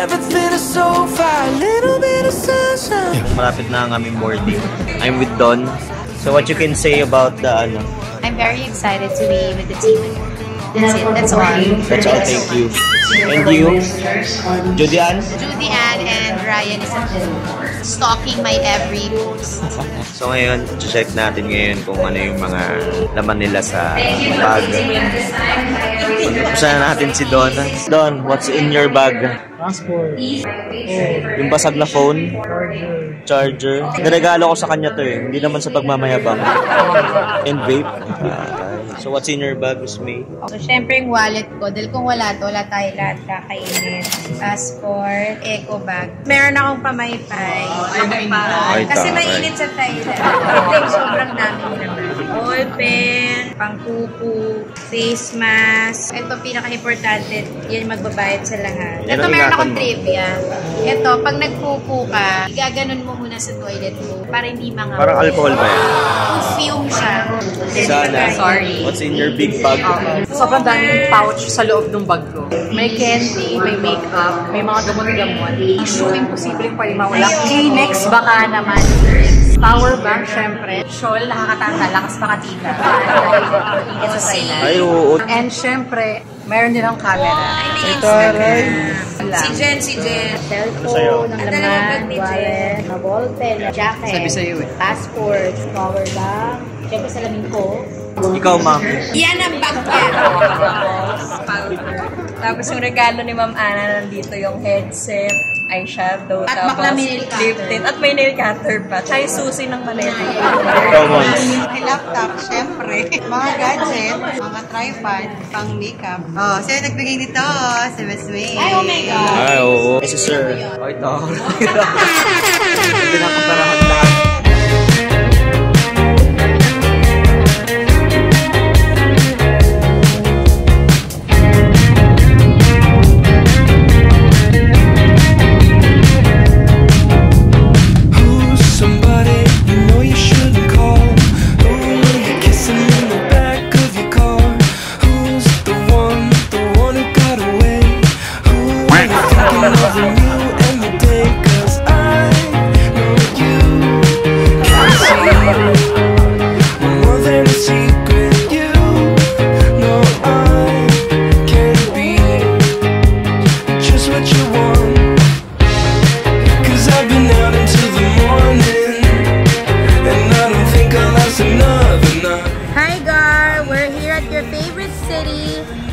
everything is so far, a little bit of sunshine. Malapit na ang aming boarding. I'm with Don. So what you can say about the ano? I'm very excited to be with the team. That's it. That's all. That's all. Thank you. And you? Judy Ann? Judy Ann and Ryan is stalking my every post. So ngayon, check natin ngayon kung ano yung mga laman nila sa bag. Usahan natin si Don. Don, what's in your bag? Passport. Yung basag na phone? Charger. Niregalo ko sa kanya to eh. Hindi naman sa pagmamayabang. And vape. So what's in your bag, Miss May? So syempre yung wallet ko. Dahil kung wala to, wala tayo lahat kakainin. Passport, eco bag. Meron akong pamaypay. Kasi mainit sa Thailand. Ito sobrang dami naman. Ball pen, pangpupo, face mask. Ito pinaka-importante. Yan magbabayad sa lahat. Ito meron akong trivia. Ito, pag nagpupo ka, igaganon mo muna sa toilet mo para hindi mga... Parang alcohol ba yan? Fume siya. Sana. Sorry. What's in your big bag? Sobrang daming pouch sa loob ng bag ko. May candy, may makeup, may mga gamot-gamot. Issue, imposibleng pwede mawala. Kleenex baka naman. Power bank, syempre. Shawl, nakakatanda, lakas makatika. Ingat sa Thailand. Ay, oo. And syempre, meron nilang camera. Ito, aray. Si Jen. Sa'yo. Ang laman, wallet, ballpen, jacket, Sabi sa'yo eh. passport, power bank, syempre salamin ko. Ikaw, ma'am. Yan ang bag niya. Tapos yung regalo ni Ma'am Ana, nandito yung headset, eyeshadow, At tapos bakla may nail cutter. lip tint, at may nail cutter pa. Tsaka yung susi ng maleta. Ikaw, ma'am. May laptop, syempre. Mga gadget, mga tripod, pang makeup. Oh, sino nagbigay nito? Si Miss May. Ay, oh my God. Ay, oo. Si Sir. Ay, ito. Pinakaparahan lahat.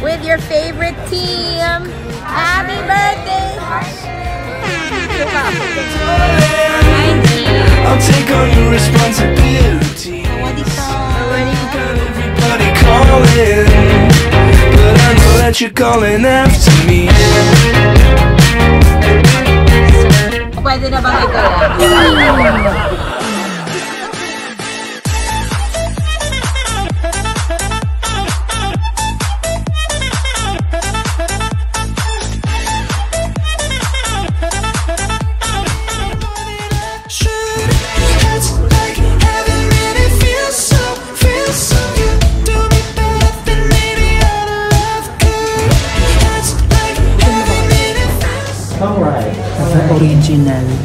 With your favorite team. Happy birthday! I'll take on the responsibility. Everybody calling, but I know that you're calling after me. Pwede na ba ito?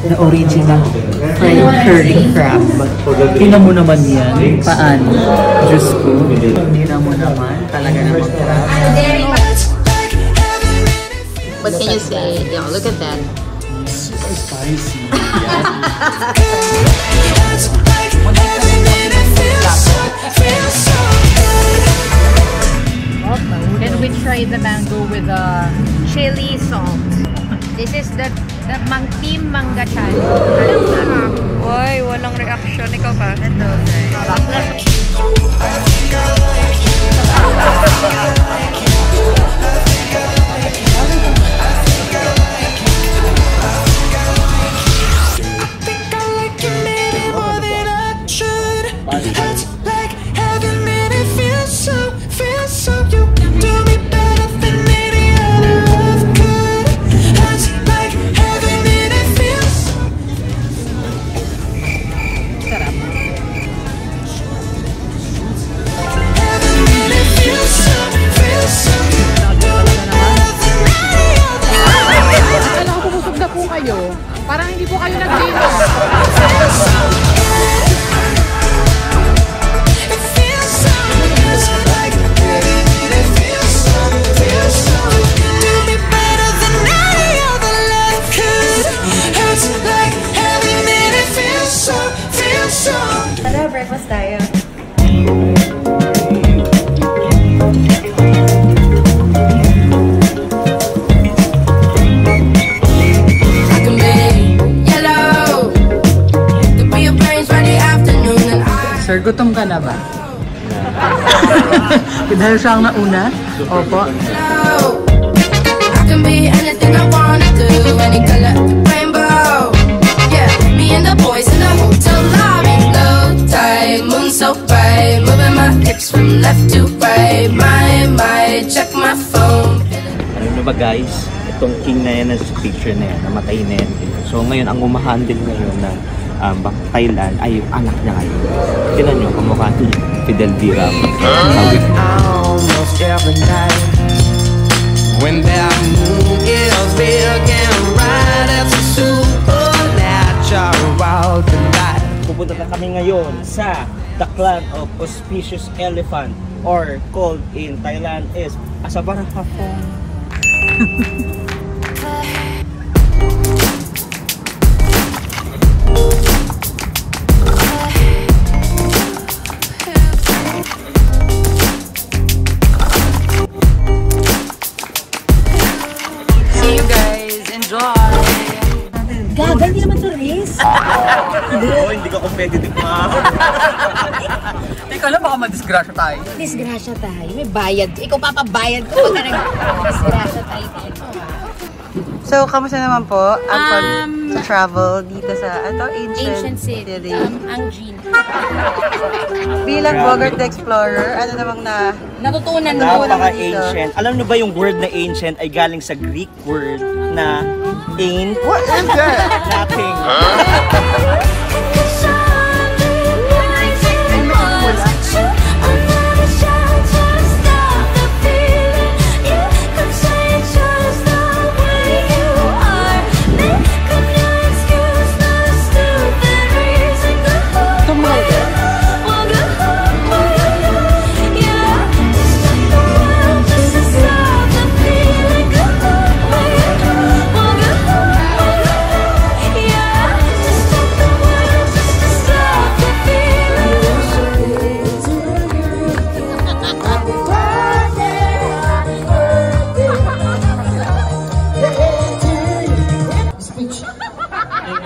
The original fried curly crab. Tingnan mo naman yan. Paano? Diyos ko. Tingnan mo naman. Talaga naman crab. What can you say? Yo, look at that. Super spicy. Then we try the mango with chili salt. This is the team mangga chan. Uy, walang reaction. Ikaw pa. Ito. Tara, breakfast tayo. Sir, gutom ka na ba? Dahil siya ang nauna? Opo. I can be anything I wanna do, any color rainbow. Yeah, me and the boys in the hotel lobby, low tide, moon so bright, moving my hips from left to right. My, check my phone. Alam nyo ba guys, itong king na yan, sa picture na yan, namatay na yan. So ngayon, ang umahandle ngayon ng Thailand ay yung anak niya ngayon. Tignan nyo, kamukha ni Fidel Diram. Almost every night when that moon is big and bright, it's a supernatural delight. Pupunta na kami ngayon sa the clan of auspicious elephant, or called in Thailand is Asabarahapong. Gagal, hindi naman to race. Oo, hindi ka competitive ma. Ikaw lang, baka madisgrasya tayo. Disgrasya tayo. May bayad. Ikaw papabayad ko pag disgrasya tayo dito. So, kamusta naman po ang pag-travel dito sa Ancient City. Ang Jean. Bilang Bogart the Explorer, ano namang natutunan mo dito? Napaka-ancient. Alam niyo ba yung word na ancient ay galing sa Greek word na ain't? What is that? Nothing.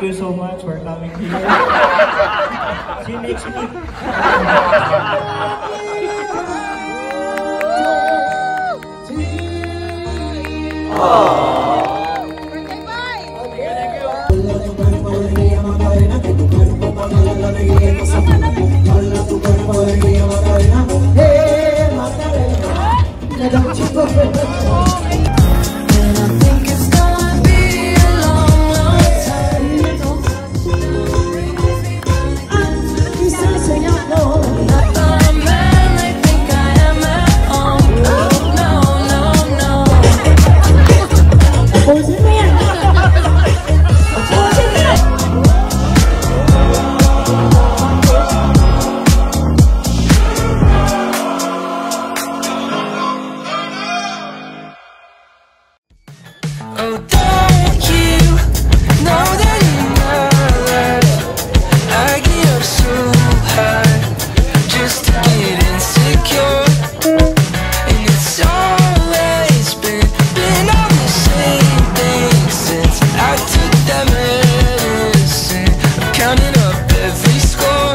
Thank you so much for coming here. See you next week. Oh, don't you know that in my life I get up so high just to get insecure, and it's always been all the same thing since I took that medicine. I'm counting up every score,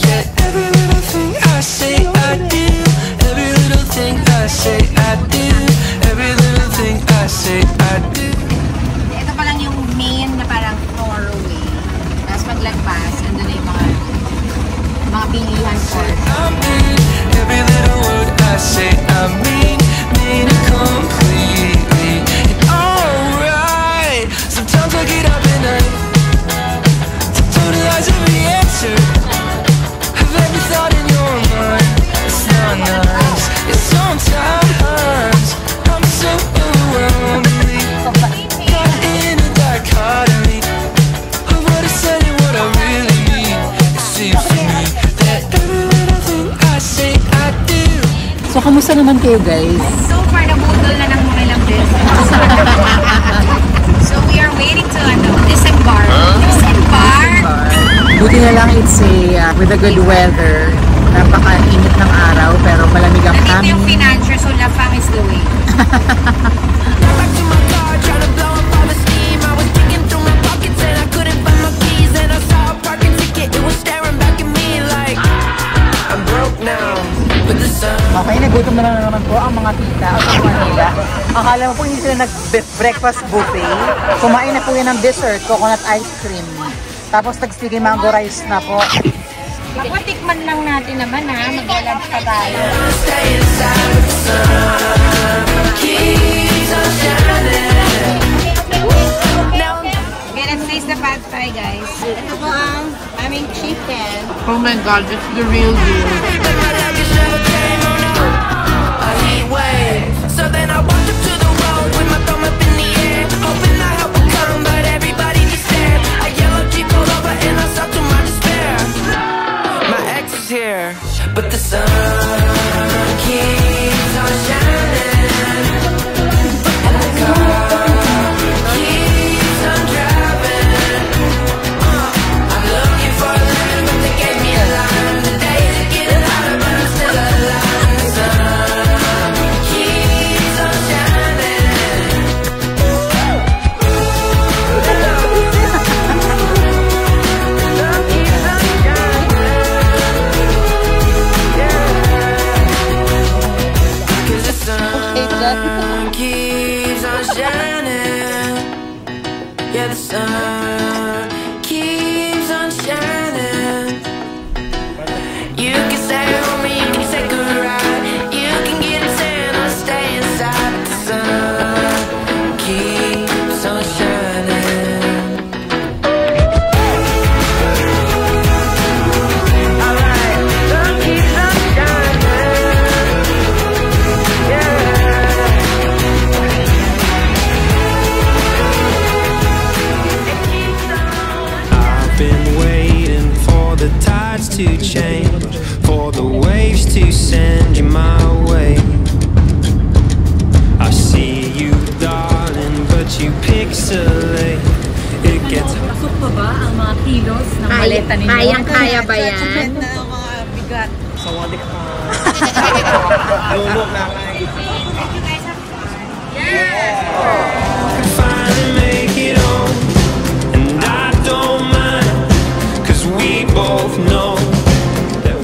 yeah, every little thing I say I do, every little thing I say I do, every little thing I say I do. Ito pa lang yung main na parang doorway. Tapos maglagpas, andun na yung mga bilihan ko. I mean, every little word I say I mean it completely. And alright, sometimes I get up at night to totalize every answer of every thought in your mind. It's not nice, yeah, sometimes I'm so overwhelmingly caught in a dichotomy of what I said and what I really mean. It seems to me that every little thing I say I do. So, kamusta naman kayo guys? So far, nabudol na ng mga ilang beses. So we are waiting to disembark. Disembark? Buti na lang it's with a good weather. Napaka-init ng araw pero malamig ang Nandito hangin. yung financier, so Lafang is the way. Back to my car, trying to blow up all the steam. I was digging through my pockets and I couldn't find my keys. And I saw a parking ticket, it was staring back at me like I'm broke now, but the sun. Okay, nagutom na naman po ang mga tita sa Manila. Akala mo po hindi sila nag-breakfast buffet. Kumain na po yan ng dessert, coconut ice cream. Tapos nag-sticky mango rice na po. Matikman lang natin naman ha, mag-lunch pa tayo. Stay inside with the sun. Keeps on shining. Okay, let's taste the pad thai, guys. Ito po ang aming chicken. Oh my God, it's the real deal. My luggage never came on a heat wave. So then I walked up to the road with my thumb up in the air, hoping my help would come, but everybody just stared. A yellow Jeep pulled over and I saw to my despair. My ex is here, but the sun keeps on shining, and the car keeps on driving. I'm looking for a line, but they gave me a line. The days are getting hotter, but I'm still alive. The sun keeps on shining. Cause the sun keeps on shining. Yeah, the sun keeps on shining. You can stay home or you can take a ride. You can get a tan or stay inside. The sun keeps on shining. Alright, sun keeps on shining. Yeah. I've been waiting for the tides to change, for the waves to send you my way. I see you, darling, but you pixelate. It gets Pasok pa ba ang mga kilos ng maleta ninyo? Kayang-kaya ba yan? Mga bigat. finally make it home, and I don't mind, 'cause we both know that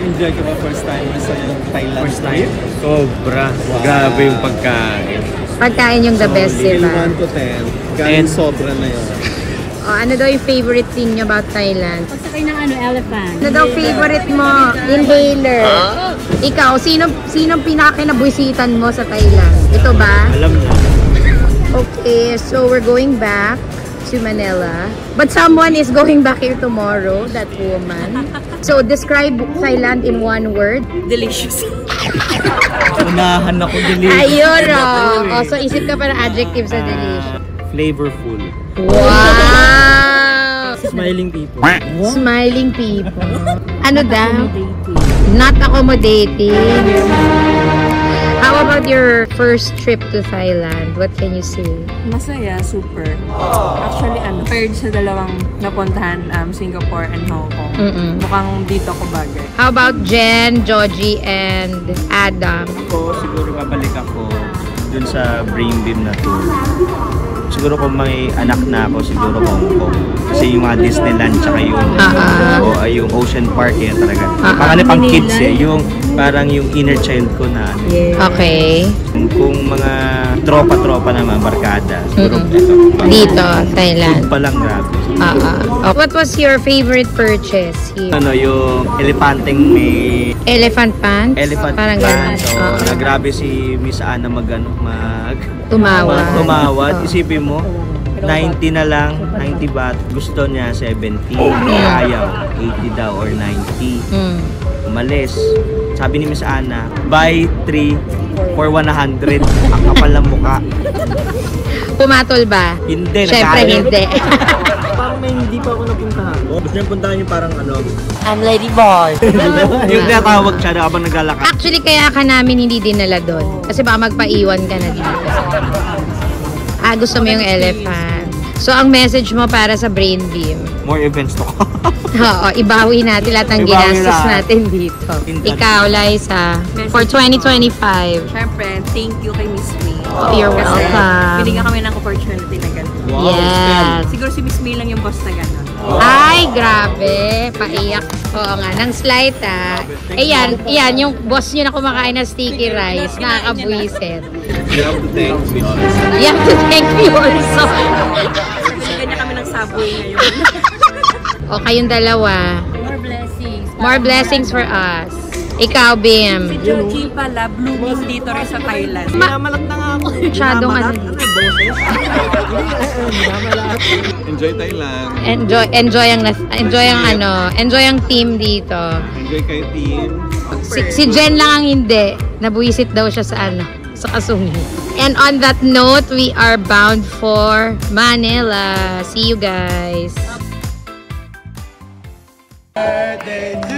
Enjoy ko ba first time sa Thailand? First time? Sobra. Grabe yung pagkain. Pagkain yung the best, diba? 1 to 10. Kahit sobra na yun. Oh, ano daw yung favorite thing niyo about Thailand? Pagsakay ng elephant. Ano daw favorite mo? Inhaler. Ikaw, sinong pinaka-kinabuisitan mo sa Thailand? Ito ba? Alam mo. Okay, so we're going back to Manila. But someone is going back here tomorrow, that woman. So describe Thailand in one word. Delicious. Unahan ako delicious. Ayun, oh. So isip ka pa ng adjective sa delicious. Flavorful. Wow! Smiling people. Smiling people. Ano daw? Not accommodating. How about your first trip to Thailand? What can you say? Masaya, super. Actually, compared sa dalawang napuntahan, Singapore and Hong Kong, mukhang dito ko bagay. How about Jen, Joji, and Adam? Ako, siguro babalik ako dun sa Brain Beam na tour. Siguro kung may anak na ako, siguro Hong Kong. Kasi yung mga Disneyland tsaka yung Ocean Park, yan talaga. Parang pang kids yung parang yung inner child ko na ano. Okay. Kung mga tropa-tropa naman, barkada, siguro Dito, Thailand. food pa lang, grabe. What was your favorite purchase here? Ano, yung elepanteng may Elephant pants? elephant Parang pants. ganun. So, grabe si Miss Ana Tumawad. tumawad. Isipin mo, 90 na lang, 90 baht. Gusto niya 70. Ayaw, 80 daw or 90. Umalis. Sabi ni Miss Ana, buy 3 for 100. Ang kapal ng mukha. Pumatol ba? Hindi, Siyempre hindi. Parang may hindi pa ako napuntahan. Gusto niya puntahan yung parang ano. I'm Lady Boy. Yung tinatawag siya habang naglalakad. Actually, kaya ka namin hindi dinala doon. Kasi baka magpaiwan ka na dito. Gusto mo yung elephant. So, ang message mo para sa Brain Beam? More events to. Oo, ibawi natin lahat ng ginastos natin dito. Ikaw, Liza, for 2025. Siyempre, thank you kay Miss May. Oh, you're welcome. Binigyan kami ng opportunity na gano'n. Yes. Siguro si Miss May lang yung boss na gano'n. Ay, grabe. Paiyak. Oo nga, ng slight Ayan, yung boss nyo na kumakain ng sticky rice. Nakakabwisit. You have to thank me. You have to thank me also. Ganyan kami ng Subway ngayon. O, kayong dalawa. More blessings. More blessings for us. Ikaw, Bim. Si Joji pala, blooming dito rin sa Thailand. Minamalak na nga ako. Masyadong ano. Enjoy Thailand. Enjoy ang team dito. Enjoy kayo, team. Si Jen lang ang hindi. Nabuisit daw siya sa sa kasungit. And on that note, we are bound for Manila. See you guys. Birthday to